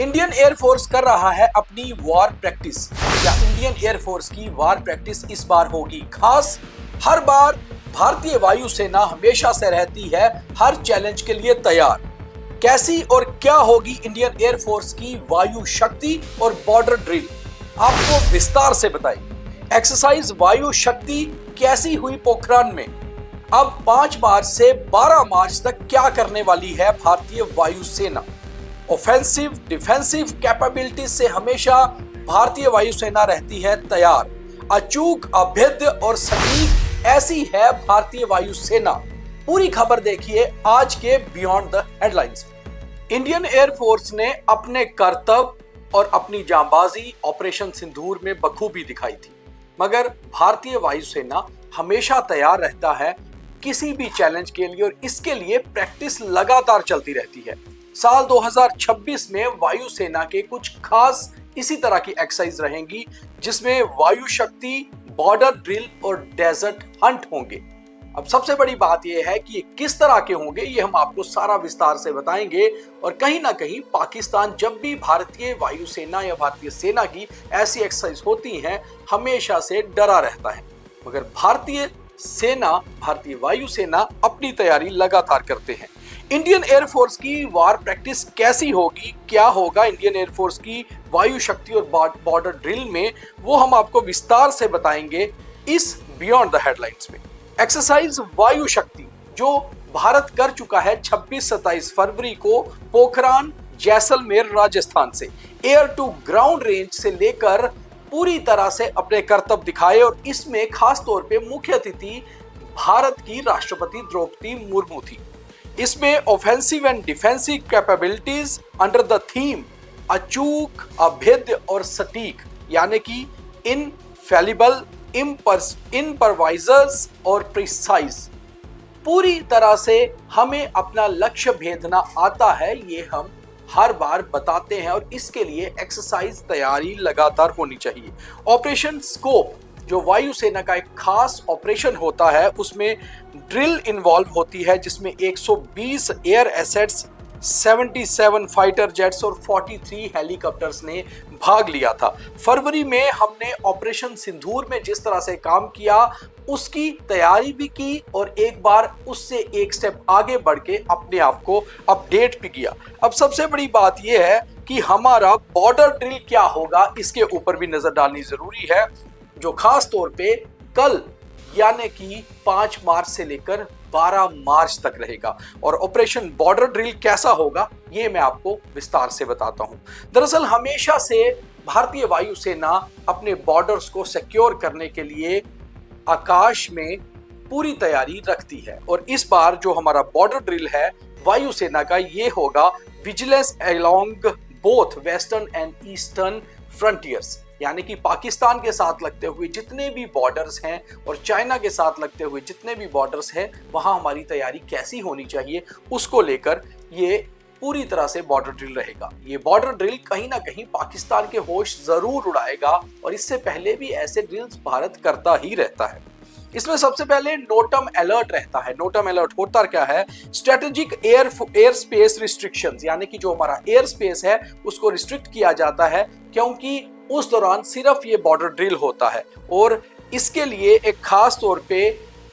Indian air force कर रहा है अपनी वॉर प्रैक्टिस। क्या इंडियन एयरफोर्स की वॉर प्रैक्टिस इस बार होगी खास? हर बार भारतीय वायुसेना हमेशा से रहती है हर चैलेंज के लिए तैयार। कैसी और क्या होगी इंडियन एयरफोर्स की वायु शक्ति और बॉर्डर ड्रिल, आपको विस्तार से बताएंगे। एक्सरसाइज वायु शक्ति कैसी हुई पोखरान में? अब 5 मार्च से 12 मार्च तक क्या करने वाली है भारतीय वायुसेना? ऑफेंसिव डिफेंसिव कैपेबिलिटीज से हमेशा भारतीय वायुसेना रहती है तैयार। अचूक, अभेद्य और सटीक ऐसी है भारतीय वायुसेना। पूरी खबर देखिए आज के बियॉन्ड द हेडलाइंस में। इंडियन एयरफोर्स ने अपने कर्तव्य और अपनी जांबाजी ऑपरेशन सिंदूर में बखूबी दिखाई थी, मगर भारतीय वायुसेना हमेशा तैयार रहता है किसी भी चैलेंज के लिए और इसके लिए प्रैक्टिस लगातार चलती रहती है। साल 2026 में वायुसेना के कुछ खास इसी तरह की एक्सरसाइज रहेंगी, जिसमें वायु शक्ति, बॉर्डर ड्रिल और डेजर्ट हंट होंगे। अब सबसे बड़ी बात यह है कि ये किस तरह के होंगे, ये हम आपको सारा विस्तार से बताएंगे। और कहीं ना कहीं पाकिस्तान जब भी भारतीय वायुसेना या भारतीय सेना की ऐसी एक्सरसाइज होती हैं हमेशा से डरा रहता है, मगर भारतीय वायुसेना अपनी तैयारी लगातार करते हैं। इंडियन एयरफोर्स की वार प्रैक्टिस कैसी होगी, क्या होगा इंडियन एयरफोर्स की वायु शक्ति और बॉर्डर ड्रिल में, वो हम आपको विस्तार से बताएंगे इस बियॉन्ड द हेडलाइंस में। एक्सरसाइज वायु शक्ति जो भारत कर चुका है 26-27 फरवरी को पोखरान, जैसलमेर, राजस्थान से एयर टू ग्राउंड रेंज से लेकर पूरी तरह से अपने कर्तव्य दिखाए। और इसमें खास तौर पे मुख्य अतिथि भारत की राष्ट्रपति द्रौपदी मुर्मू थी। इसमें offensive and defensive capabilities under the theme अचूक, अभेद्य और सटीक, यानी कि इनफेलिबल, इम्परवाइजर्स और प्रिसाइज। पूरी तरह से हमें अपना लक्ष्य भेदना आता है, ये हम हर बार बताते हैं और इसके लिए एक्सरसाइज तैयारी लगातार होनी चाहिए। ऑपरेशन स्कोप जो वायुसेना का एक खास ऑपरेशन होता है, उसमें ड्रिल इन्वॉल्व होती है, जिसमें 120 एयर एसेट्स, 77 फाइटर जेट्स और 43 हेलीकॉप्टर्स ने भाग लिया था। फरवरी में हमने ऑपरेशन सिंदूर में जिस तरह से काम किया उसकी तैयारी भी की और एक बार उससे एक स्टेप आगे बढ़ के अपने आप को अपडेट भी किया। अब सबसे बड़ी बात यह है कि हमारा बॉर्डर ड्रिल क्या होगा, इसके ऊपर भी नजर डालनी जरूरी है, जो खास तौर पे कल यानी कि 5 मार्च से लेकर 12 मार्च तक रहेगा। और ऑपरेशन बॉर्डर ड्रिल कैसा होगा ये मैं आपको विस्तार से बताता हूं। दरअसल हमेशा से भारतीय वायुसेना अपने बॉर्डर्स को सिक्योर करने के लिए आकाश में पूरी तैयारी रखती है और इस बार जो हमारा बॉर्डर ड्रिल है वायुसेना का, ये होगा vigilance along both western and eastern frontiers, यानी कि पाकिस्तान के साथ लगते हुए जितने भी बॉर्डर्स हैं और चाइना के साथ लगते हुए जितने भी बॉर्डर्स हैं वहां हमारी तैयारी कैसी होनी चाहिए, उसको लेकर ये पूरी तरह से बॉर्डर ड्रिल रहेगा। ये बॉर्डर ड्रिल कहीं ना कहीं पाकिस्तान के होश जरूर उड़ाएगा और इससे पहले भी ऐसे ड्रिल्स भारत करता ही रहता है। इसमें सबसे पहले नोटम अलर्ट रहता है। नोटम अलर्ट होता क्या है? स्ट्रेटेजिक एयर स्पेस रिस्ट्रिक्शंस, यानी कि जो हमारा एयर स्पेस है उसको रिस्ट्रिक्ट किया जाता है, क्योंकि उस दौरान सिर्फ ये बॉर्डर ड्रिल होता है और इसके लिए एक खास तौर पे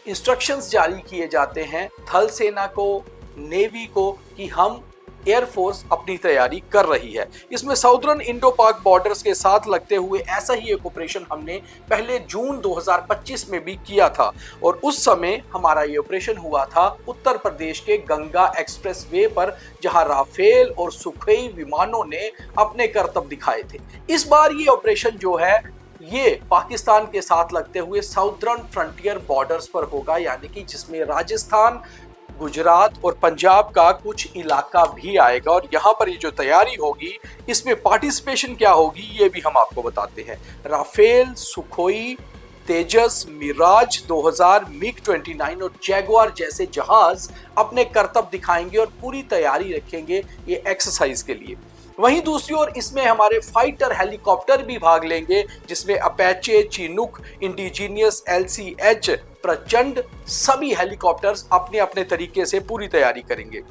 इंस्ट्रक्शंस जारी किए जाते हैं थल सेना को, नेवी को, कि हम एयरफोर्स अपनी तैयारी कर रही है। इसमें साउदर्न इंडो पाक बॉर्डर्स के साथ लगते हुए ऐसा ही एक ऑपरेशन हमने पहले जून 2025 में भी किया था और उस समय हमारा ये ऑपरेशन हुआ था उत्तर प्रदेश के गंगा एक्सप्रेस वे पर, जहां राफेल और सुखोई विमानों ने अपने कर्तव्य दिखाए थे। इस बार ये ऑपरेशन जो है ये पाकिस्तान के साथ लगते हुए साउदर्न फ्रंटियर बॉर्डर्स पर होगा, यानी कि जिसमें राजस्थान, गुजरात और पंजाब का कुछ इलाका भी आएगा। और यहाँ पर ये जो तैयारी होगी इसमें पार्टिसिपेशन क्या होगी ये भी हम आपको बताते हैं। राफेल, सुखोई, तेजस, मिराज 2000, मिग 29 और जैगुआर जैसे जहाज अपने कर्तव्य दिखाएंगे और पूरी तैयारी रखेंगे ये एक्सरसाइज के लिए। वहीं दूसरी ओर इसमें हमारे फाइटर हेलीकॉप्टर भी भाग लेंगे, जिसमें अपेचे, चिनूक, इंडिजीनियस, LCH, प्रचंड, सभी हेलीकॉप्टर्स अपने अपने तरीके से पूरी तैयारी करेंगे।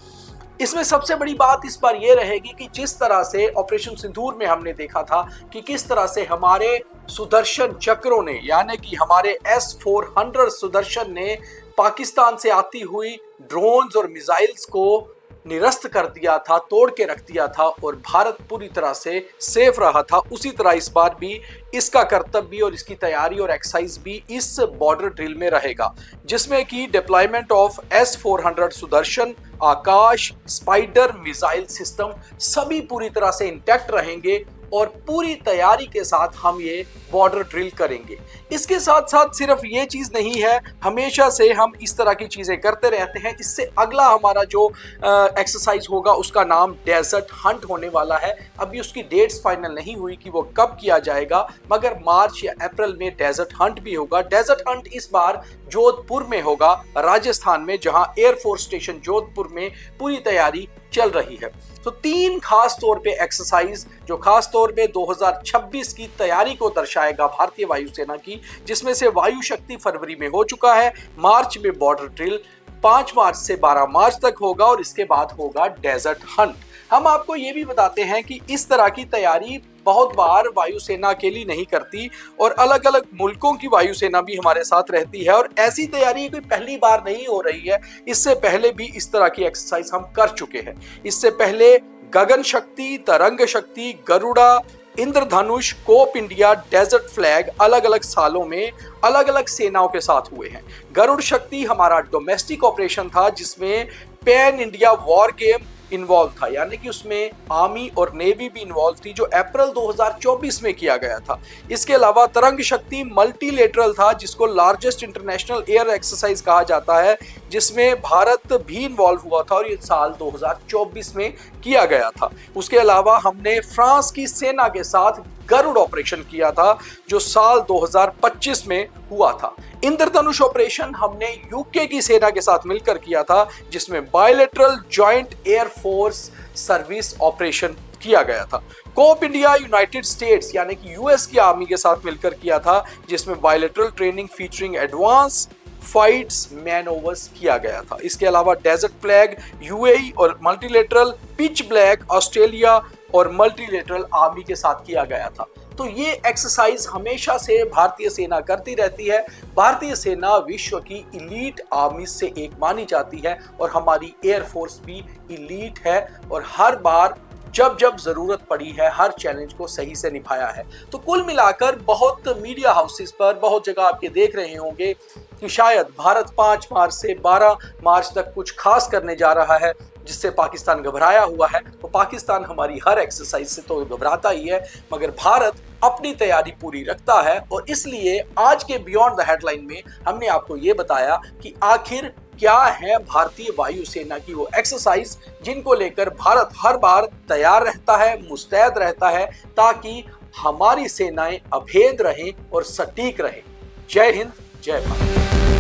इसमें सबसे बड़ी बात इस बार यह रहेगी कि जिस तरह से ऑपरेशन सिंदूर में हमने देखा था कि किस तरह से हमारे सुदर्शन चक्रों ने, यानी कि हमारे S-400 सुदर्शन ने पाकिस्तान से आती हुई ड्रोन्स और मिसाइल्स को निरस्त कर दिया था, तोड़ के रख दिया था और भारत पूरी तरह से सेफ रहा था। उसी तरह इस बार भी इसका कर्तव्य और इसकी तैयारी और एक्सरसाइज भी इस बॉर्डर ड्रिल में रहेगा, जिसमें कि deployment of S-400 Sudarshan, Akash, spider missile system सभी पूरी तरह से इंटैक्ट रहेंगे और पूरी तैयारी के साथ हम ये बॉर्डर ड्रिल करेंगे। इसके साथ साथ सिर्फ ये चीज नहीं है, हमेशा से हम इस तरह की चीजें करते रहते हैं। इससे अगला हमारा जो एक्सरसाइज होगा उसका नाम डेजर्ट हंट होने वाला है। अभी उसकी डेट्स फाइनल नहीं हुई कि वो कब किया जाएगा, मगर मार्च या अप्रैल में डेजर्ट हंट भी होगा। डेजर्ट हंट इस बार जोधपुर में होगा, राजस्थान में, जहां एयरफोर्स स्टेशन जोधपुर में पूरी तैयारी चल रही है। तो 3 खास तौर पे एक्सरसाइज जो खास तौर पे 2026 की तैयारी को दर्शाएगा भारतीय वायुसेना की, जिसमें से वायु शक्ति फरवरी में हो चुका है, मार्च में बॉर्डर ड्रिल 5 मार्च से 12 मार्च तक होगा और इसके बाद होगा डेजर्ट हंट। हम आपको ये भी बताते हैं कि इस तरह की तैयारी बहुत बार वायुसेना अकेली नहीं करती और अलग अलग मुल्कों की वायुसेना भी हमारे साथ रहती है, और ऐसी तैयारी कोई पहली बार नहीं हो रही है। इससे पहले भी इस तरह की एक्सरसाइज हम कर चुके हैं। इससे पहले गगन शक्ति, तरंग शक्ति, गरुड़ा, इंद्रधनुष, कोप इंडिया, डेजर्ट फ्लैग अलग अलग सालों में अलग अलग सेनाओं के साथ हुए हैं। गरुड़ शक्ति हमारा डोमेस्टिक ऑपरेशन था, जिसमें pan India war game involve था, यानी कि उसमें आर्मी और नेवी भी इन्वॉल्व थी, जो अप्रैल 2024 में किया गया था। इसके अलावा तरंग शक्ति मल्टीलेटरल था, जिसको लार्जेस्ट इंटरनेशनल एयर एक्सरसाइज कहा जाता है, जिसमें भारत भी इन्वॉल्व हुआ था और ये साल 2024 में किया गया था। उसके अलावा हमने फ्रांस की सेना के साथ गरुड़ ऑपरेशन किया था, जो साल 2025 में हुआ था। इंद्रधनुष ऑपरेशन हमने यूके की सेना के साथ मिलकर किया था, जिसमें bilateral joint air force service operation किया गया था। कोप इंडिया यूनाइटेड स्टेट्स यानी कि यूएस की आर्मी के साथ मिलकर किया था, जिसमें bilateral training featuring advance fights manoeuvres किया गया था। इसके अलावा डेजर्ट फ्लैग यूएई और मल्टीलेटरल पिच ब्लैक ऑस्ट्रेलिया और मल्टीलेटरल आर्मी के साथ किया गया था। तो ये एक्सरसाइज हमेशा से भारतीय सेना करती रहती है। भारतीय सेना विश्व की इलीट आर्मी से एक मानी जाती है और हमारी एयरफोर्स भी इलीट है, और हर बार जब जब जरूरत पड़ी है हर चैलेंज को सही से निभाया है। तो कुल मिलाकर बहुत मीडिया हाउसेस पर बहुत जगह आपके देख रहे होंगे कि शायद भारत 5 मार्च से 12 मार्च तक कुछ खास करने जा रहा है, जिससे पाकिस्तान घबराया हुआ है। तो पाकिस्तान हमारी हर एक्सरसाइज से तो घबराता ही है, मगर भारत अपनी तैयारी पूरी रखता है। और इसलिए आज के बियॉन्ड द हेडलाइन में हमने आपको ये बताया कि आखिर क्या है भारतीय वायुसेना की वो एक्सरसाइज, जिनको लेकर भारत हर बार तैयार रहता है, मुस्तैद रहता है, ताकि हमारी सेनाएं अभेद रहें और सटीक रहें। जय हिंद, जय भारत।